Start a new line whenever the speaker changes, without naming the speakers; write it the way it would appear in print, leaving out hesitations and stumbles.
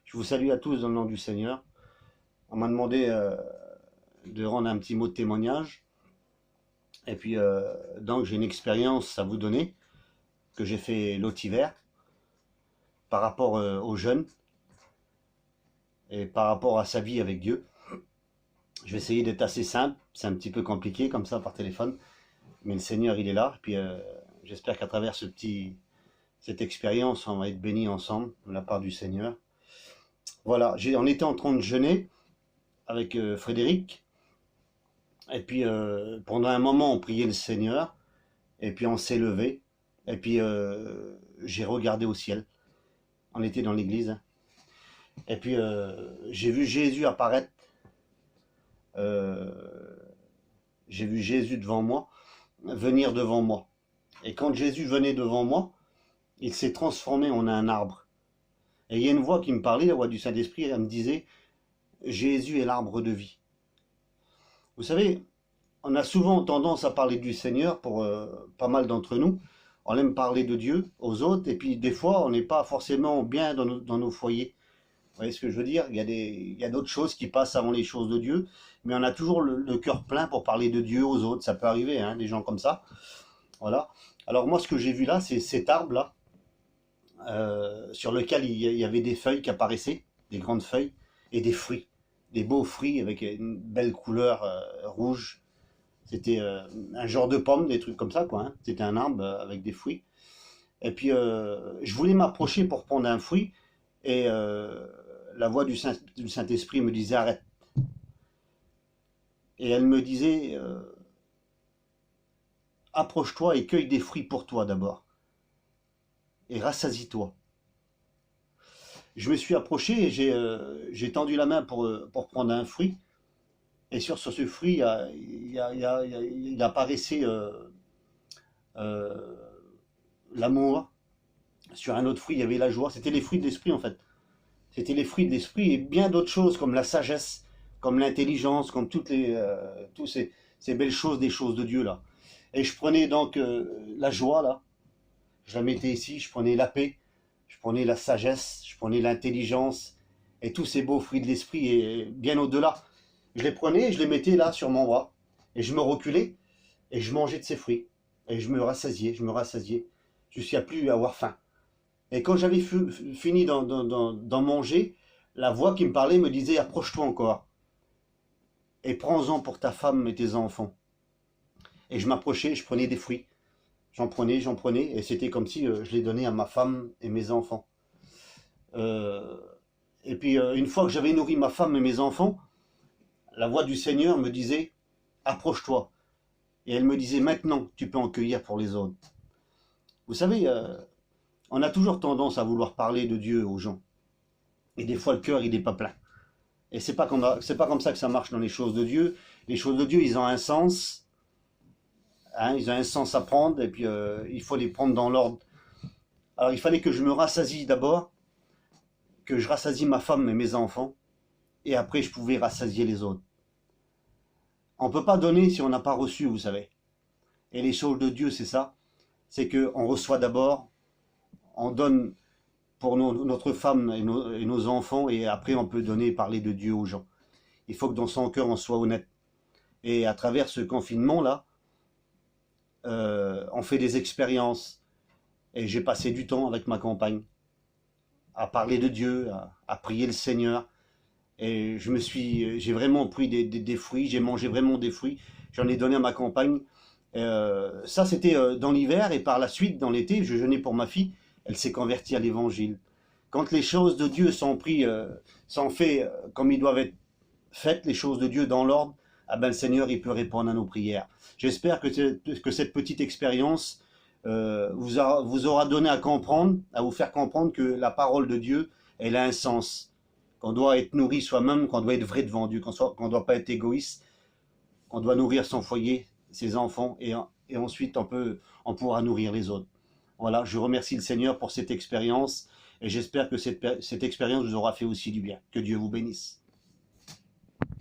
Je vous salue à tous dans le nom du Seigneur. On m'a demandé de rendre un petit mot de témoignage. Et puis, donc, j'ai une expérience à vous donner que j'ai fait l'autre hiver par rapport aux jeunes et par rapport à sa vie avec Dieu. Je vais essayer d'être assez simple. C'est un petit peu compliqué comme ça par téléphone. Mais le Seigneur, il est là. Et puis, j'espère qu'à travers cette expérience, on va être bénis ensemble de la part du Seigneur. Voilà, on était en train de jeûner avec Frédéric. Et puis, pendant un moment, on priait le Seigneur. Et puis, on s'est levé. Et puis, j'ai regardé au ciel. On était dans l'église. Hein. Et puis, j'ai vu Jésus apparaître. J'ai vu Jésus devant moi, venir devant moi. Et quand Jésus venait devant moi, il s'est transformé en un arbre. Et il y a une voix qui me parlait, la voix du Saint-Esprit, elle me disait, Jésus est l'arbre de vie. Vous savez, on a souvent tendance à parler du Seigneur pour pas mal d'entre nous. On aime parler de Dieu aux autres, et puis des fois, on n'est pas forcément bien dans nos foyers. Vous voyez ce que je veux dire? Il y a d'autres choses qui passent avant les choses de Dieu, mais on a toujours le cœur plein pour parler de Dieu aux autres. Ça peut arriver, hein, des gens comme ça. Voilà. Alors moi, ce que j'ai vu là, c'est cet arbre-là, sur lequel il y avait des feuilles qui apparaissaient, des grandes feuilles, et des fruits. Des beaux fruits avec une belle couleur rouge. C'était un genre de pomme, des trucs comme ça, quoi. Hein. C'était un arbre avec des fruits. Et puis, je voulais m'approcher pour prendre un fruit, et la voix du Saint-Esprit me disait arrête. Et elle me disait approche-toi et cueille des fruits pour toi d'abord. Et rassasie-toi. Je me suis approché et j'ai tendu la main pour prendre un fruit. Et sur ce fruit, il apparaissait l'amour. Sur un autre fruit, il y avait la joie. C'était les fruits de l'esprit en fait. C'était les fruits de l'esprit et bien d'autres choses comme la sagesse, comme l'intelligence, comme toutes ces belles choses, des choses de Dieu là. Et je prenais donc la joie là, je la mettais ici, je prenais la paix, je prenais la sagesse, je prenais l'intelligence et tous ces beaux fruits de l'esprit et bien au-delà. Je les prenais et je les mettais là sur mon bras et je me reculais et je mangeais de ces fruits et je me rassasiais jusqu'à plus avoir faim. Et quand j'avais fini d'en manger, la voix qui me parlait me disait approche-toi encore et prends-en pour ta femme et tes enfants. Et je m'approchais, je prenais des fruits. J'en prenais, et c'était comme si je les donnais à ma femme et mes enfants. Et puis, une fois que j'avais nourri ma femme et mes enfants, la voix du Seigneur me disait approche-toi. Et elle me disait maintenant, tu peux en cueillir pour les autres. Vous savez, on a toujours tendance à vouloir parler de Dieu aux gens. Et des fois, le cœur, il n'est pas plein. Et c'est pas comme ça que ça marche dans les choses de Dieu. Les choses de Dieu, ils ont un sens. Hein, ils ont un sens à prendre. Et puis, il faut les prendre dans l'ordre. Alors, il fallait que je me rassasie d'abord. Que je rassasie ma femme et mes enfants. Et après, je pouvais rassasier les autres. On ne peut pas donner si on n'a pas reçu, vous savez. Et les choses de Dieu, c'est ça. C'est qu'on reçoit d'abord. On donne pour notre femme et nos enfants, et après on peut donner et parler de Dieu aux gens. Il faut que dans son cœur on soit honnête. Et à travers ce confinement-là, on fait des expériences. Et j'ai passé du temps avec ma compagne à parler de Dieu, à prier le Seigneur. Et j'ai vraiment pris des fruits, j'ai mangé vraiment des fruits. J'en ai donné à ma compagne. Ça, c'était dans l'hiver, et par la suite, dans l'été, je jeûnais pour ma fille. Elle s'est convertie à l'évangile. Quand les choses de Dieu sont faites comme ils doivent être faites, les choses de Dieu dans l'ordre, ah ben, le Seigneur, il peut répondre à nos prières. J'espère que cette petite expérience vous aura donné à comprendre, à vous faire comprendre que la parole de Dieu, elle a un sens. Qu'on doit être nourri soi-même, qu'on doit être vrai devant Dieu, qu'on ne doit pas être égoïste, qu'on doit nourrir son foyer, ses enfants, et ensuite on pourra nourrir les autres. Voilà, je remercie le Seigneur pour cette expérience et j'espère que cette expérience vous aura fait aussi du bien. Que Dieu vous bénisse.